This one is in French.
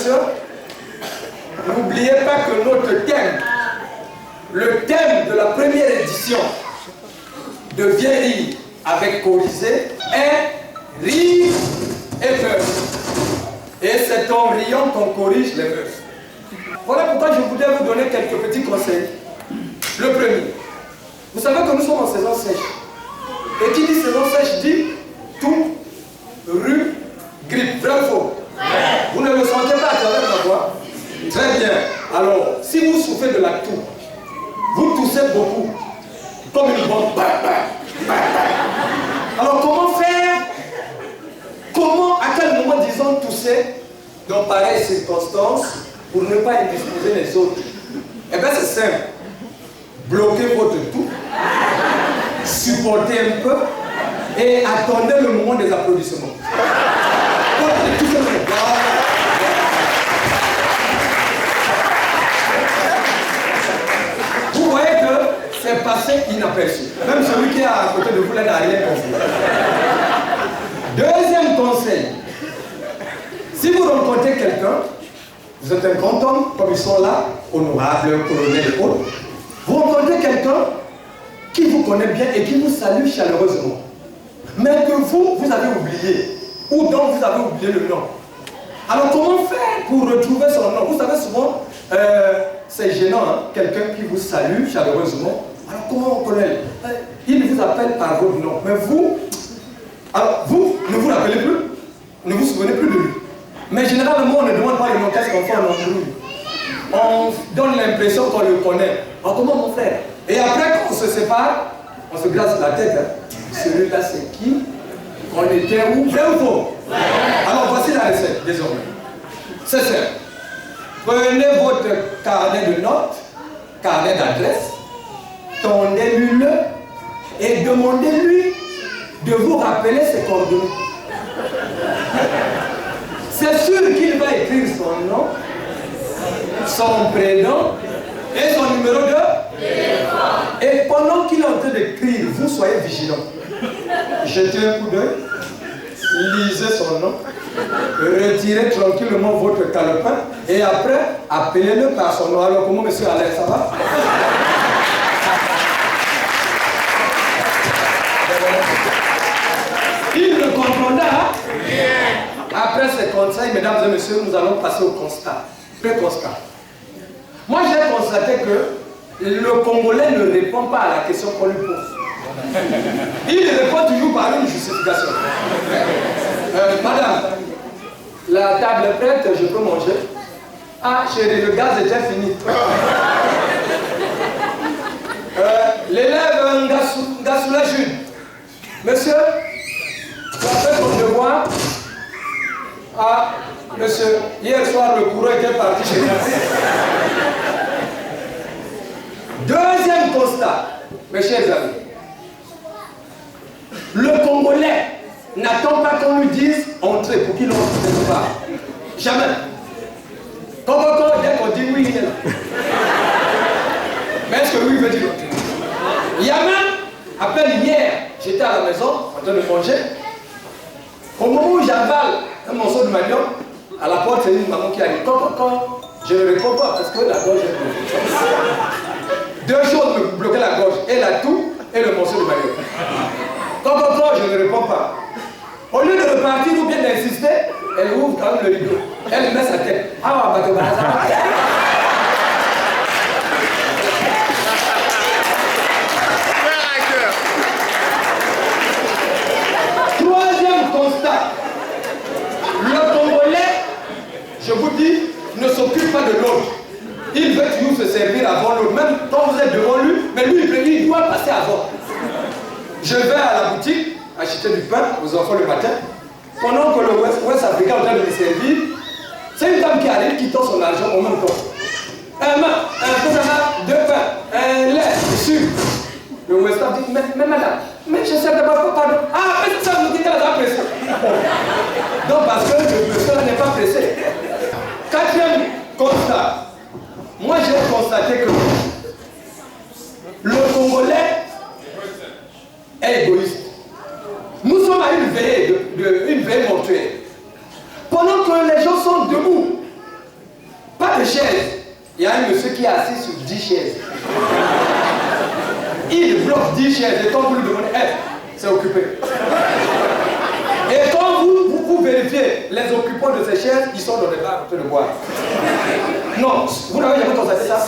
messieurs, n'oubliez pas que notre thème, le thème de la première édition de Viens rire avec Colisée est rire et peur. Et c'est en riant qu'on corrige les mœurs. Voilà pourquoi je voudrais vous donner quelques petits conseils. Le premier, vous savez que nous sommes en saison sèche. Et qui dit saison sèche dit tout, rue, grippe. Vrai ou faux? Vous ne le sentez pas à travers ma voix? Très bien. Alors, si vous souffrez de la toux, vous toussez beaucoup, comme une bombe. Alors, comment faire? Comment, à quel moment, disons, tousser dans pareilles circonstances pour ne pas indisposer les autres? Eh bien, c'est simple. Bloquez votre toux, supportez un peu et attendez le moment des applaudissements. Vous voyez que c'est passé inaperçu. Même celui qui est à côté de vous là n'a rien compris. Deuxième conseil. Si vous rencontrez quelqu'un, vous êtes un grand homme, comme ils sont là, honorable, colonel et autres, vous rencontrez quelqu'un qui vous connaît bien et qui vous salue chaleureusement. Mais que vous avez oublié, ou dont vous avez oublié le nom. Alors comment faire pour retrouver son nom? Vous savez souvent, c'est gênant, hein? Quelqu'un qui vous salue chaleureusement. Alors comment on connaît? Il vous appelle par votre nom. Mais vous, alors vous ne vous rappelez plus, ne vous souvenez plus de lui. Mais généralement, on ne demande pas le nom, qu'est-ce qu'on fait en embrouille. On donne l'impression qu'on le connaît. Alors comment mon frère? Et après, quand on se sépare, on se glace la tête. Hein? Celui-là, c'est qui? On était où? Vrai ou faux? Alors voici la recette, désormais. C'est simple. Prenez votre carnet de notes, carnet d'adresse, tendez-lui-le et demandez-lui de vous rappeler ses coordonnées. C'est sûr qu'il va écrire son nom, son prénom et son numéro de téléphone. Et pendant qu'il est en train d'écrire, vous soyez vigilant. Jetez un coup d'œil, lisez son nom, retirez tranquillement votre calepin et après, appelez-le par son nom. Alors comment monsieur Alain, ça va? Il me comprendra. Après ces conseils, mesdames et messieurs, nous allons passer au constat. Pré-constat. Moi, j'ai constaté que le Congolais ne répond pas à la question qu'on lui pose. Il répond toujours par une justification. Madame, la table est prête, je peux manger. Ah, chérie, le gaz était fini. L'élève Ngasoula Jules. Monsieur, tu as fait ton devoir. Ah, monsieur, hier soir, le courant était parti chez moi. Deuxième constat, mes chers amis. Le Congolais n'attend pas qu'on lui dise entrez pour qu'il entre quelque part. Jamais. Quand dès qu'on dit oui, il est là. Mais est-ce que oui veut dire entrer? Il y a même, à peine hier, j'étais à la maison en train de manger. Au moment où j'avale un morceau de manioc, à la porte, c'est une maman qui a dit quand je ne réponds pas parce que la gorge est bloquée. Deux choses me bloquaient la gorge, et la toux et le morceau de manioc. Quand je ne réponds pas. Au lieu de repartir ou bien d'insister, elle ouvre quand même le rideau. Elle met sa tête. Ah, bah, troisième constat. Le Congolais, je vous dis, ne s'occupe pas de l'autre. Il veut toujours se servir avant l'autre. Même quand vous êtes devant lui, mais lui, il doit passer avant. Je vais à la boutique acheter du pain aux enfants le matin. Pendant que le West Africain est en train de me servir, c'est une dame qui arrive qui tend son argent au même temps. Un peu deux pains, un lait, sucre. Le West Africain dit, mais madame, mais je sais pas, pardon. Ah, mais ça vous dit qu'elle a pressé. Non, parce que le monsieur n'est pas pressé. Quatrième constat. Moi, j'ai constaté que le Congolais est égoïste. Nous sommes à une veille mortuaire. Pendant que les gens sont debout, il y a un monsieur qui est assis sur 10 chaises. Il bloque 10 chaises et quand vous lui demandez, c'est occupé. Et quand vous vérifiez les occupants de ces chaises, ils sont dans les bars en train de boire. Non, vous n'avez jamais constaté ça?